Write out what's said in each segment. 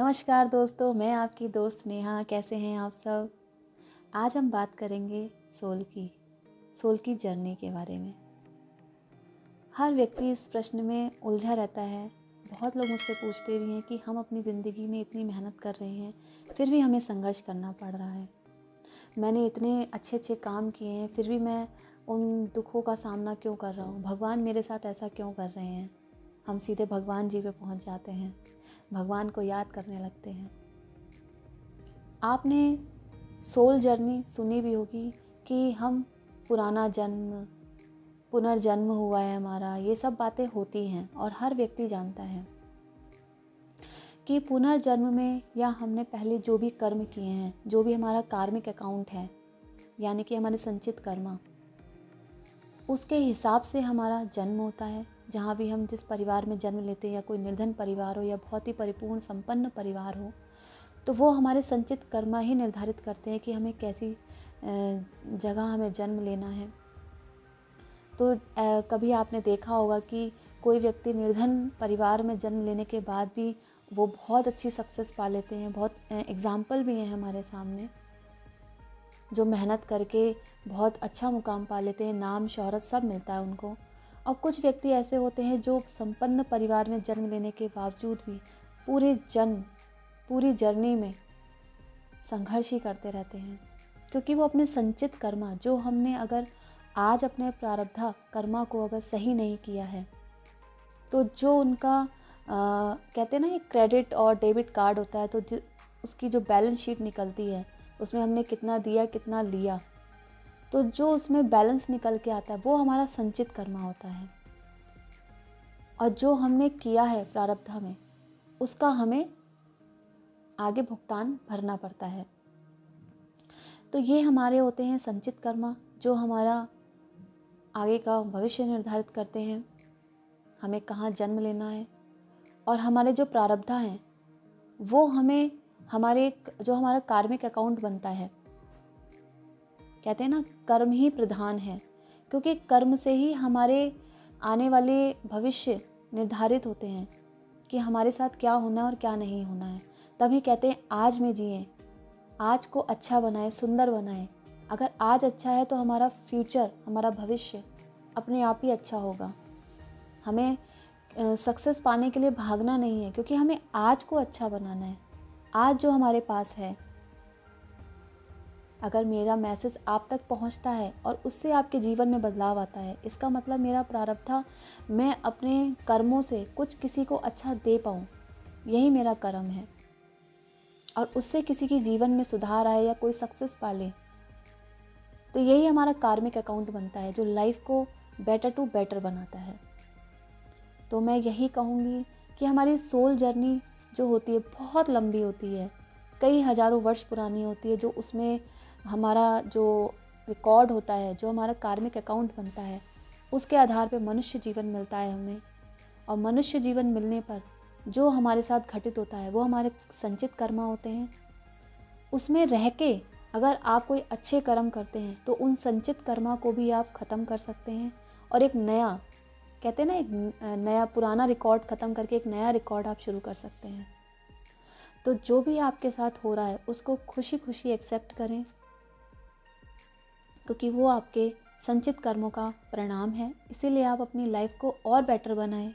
नमस्कार दोस्तों, मैं आपकी दोस्त नेहा। कैसे हैं आप सब। आज हम बात करेंगे सोल की जर्नी के बारे में। हर व्यक्ति इस प्रश्न में उलझा रहता है। बहुत लोग मुझसे पूछते भी हैं कि हम अपनी ज़िंदगी में इतनी मेहनत कर रहे हैं, फिर भी हमें संघर्ष करना पड़ रहा है। मैंने इतने अच्छे अच्छे काम किए हैं, फिर भी मैं उन दुखों का सामना क्यों कर रहा हूँ। भगवान मेरे साथ ऐसा क्यों कर रहे हैं। हम सीधे भगवान जी पे पहुँच जाते हैं, भगवान को याद करने लगते हैं। आपने सोल जर्नी सुनी भी होगी कि हम पुनर्जन्म हुआ है हमारा, ये सब बातें होती हैं और हर व्यक्ति जानता है कि पुनर्जन्म में या हमने पहले जो भी कर्म किए हैं, जो भी हमारा कार्मिक अकाउंट है, यानी कि हमारे संचित कर्म, उसके हिसाब से हमारा जन्म होता है। जहाँ भी हम जिस परिवार में जन्म लेते हैं, या कोई निर्धन परिवार हो या बहुत ही परिपूर्ण संपन्न परिवार हो, तो वो हमारे संचित कर्म ही निर्धारित करते हैं कि हमें कैसी जगह हमें जन्म लेना है। तो कभी आपने देखा होगा कि कोई व्यक्ति निर्धन परिवार में जन्म लेने के बाद भी वो बहुत अच्छी सक्सेस पा लेते हैं। बहुत एग्जाम्पल भी हैं हमारे सामने, जो मेहनत करके बहुत अच्छा मुकाम पा लेते हैं, नाम शोहरत सब मिलता है उनको। और कुछ व्यक्ति ऐसे होते हैं जो संपन्न परिवार में जन्म लेने के बावजूद भी पूरी जर्नी में संघर्ष ही करते रहते हैं, क्योंकि वो अपने संचित कर्मा, जो हमने अगर आज अपने प्रारब्ध कर्मा को अगर सही नहीं किया है, तो जो उनका कहते हैं ना, एक क्रेडिट और डेबिट कार्ड होता है, तो उसकी जो बैलेंस शीट निकलती है, उसमें हमने कितना दिया कितना लिया, तो जो उसमें बैलेंस निकल के आता है वो हमारा संचित कर्मा होता है। और जो हमने किया है प्रारब्ध में, उसका हमें आगे भुगतान भरना पड़ता है। तो ये हमारे होते हैं संचित कर्मा, जो हमारा आगे का भविष्य निर्धारित करते हैं, हमें कहाँ जन्म लेना है। और हमारे जो प्रारब्ध हैं वो हमें जो हमारा कार्मिक अकाउंट बनता है, कहते हैं ना, कर्म ही प्रधान है, क्योंकि कर्म से ही हमारे आने वाले भविष्य निर्धारित होते हैं कि हमारे साथ क्या होना है और क्या नहीं होना है। तभी कहते हैं आज में जिए, आज को अच्छा बनाए, सुंदर बनाए। अगर आज अच्छा है तो हमारा फ्यूचर, हमारा भविष्य अपने आप ही अच्छा होगा। हमें सक्सेस पाने के लिए भागना नहीं है, क्योंकि हमें आज को अच्छा बनाना है। आज जो हमारे पास है, अगर मेरा मैसेज आप तक पहुंचता है और उससे आपके जीवन में बदलाव आता है, इसका मतलब मेरा प्रारब्ध, मैं अपने कर्मों से कुछ किसी को अच्छा दे पाऊँ, यही मेरा कर्म है। और उससे किसी के जीवन में सुधार आए या कोई सक्सेस पाले, तो यही हमारा कार्मिक अकाउंट बनता है, जो लाइफ को बेटर टू बेटर बनाता है। तो मैं यही कहूँगी कि हमारी सोल जर्नी जो होती है बहुत लंबी होती है, कई हज़ारों वर्ष पुरानी होती है। जो उसमें हमारा जो रिकॉर्ड होता है, जो हमारा कार्मिक अकाउंट बनता है, उसके आधार पे मनुष्य जीवन मिलता है हमें। और मनुष्य जीवन मिलने पर जो हमारे साथ घटित होता है वो हमारे संचित कर्मा होते हैं। उसमें रह के अगर आप कोई अच्छे कर्म करते हैं तो उन संचित कर्मा को भी आप ख़त्म कर सकते हैं, और एक नया, कहते हैं ना, एक नया पुराना रिकॉर्ड ख़त्म करके एक नया रिकॉर्ड आप शुरू कर सकते हैं। तो जो भी आपके साथ हो रहा है उसको खुशी खुशी एक्सेप्ट करें, क्योंकि वो आपके संचित कर्मों का परिणाम है। इसीलिए आप अपनी लाइफ को और बेटर बनाएं,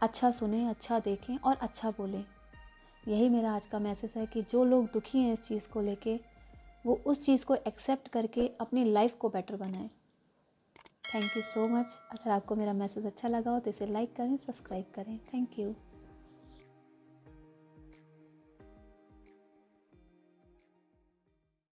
अच्छा सुने, अच्छा देखें और अच्छा बोलें। यही मेरा आज का मैसेज है कि जो लोग दुखी हैं इस चीज़ को लेके, वो उस चीज़ को एक्सेप्ट करके अपनी लाइफ को बेटर बनाएं। Thank you so much. अगर आपको मेरा मैसेज अच्छा लगा हो तो इसे लाइक करें, सब्सक्राइब करें। Thank you.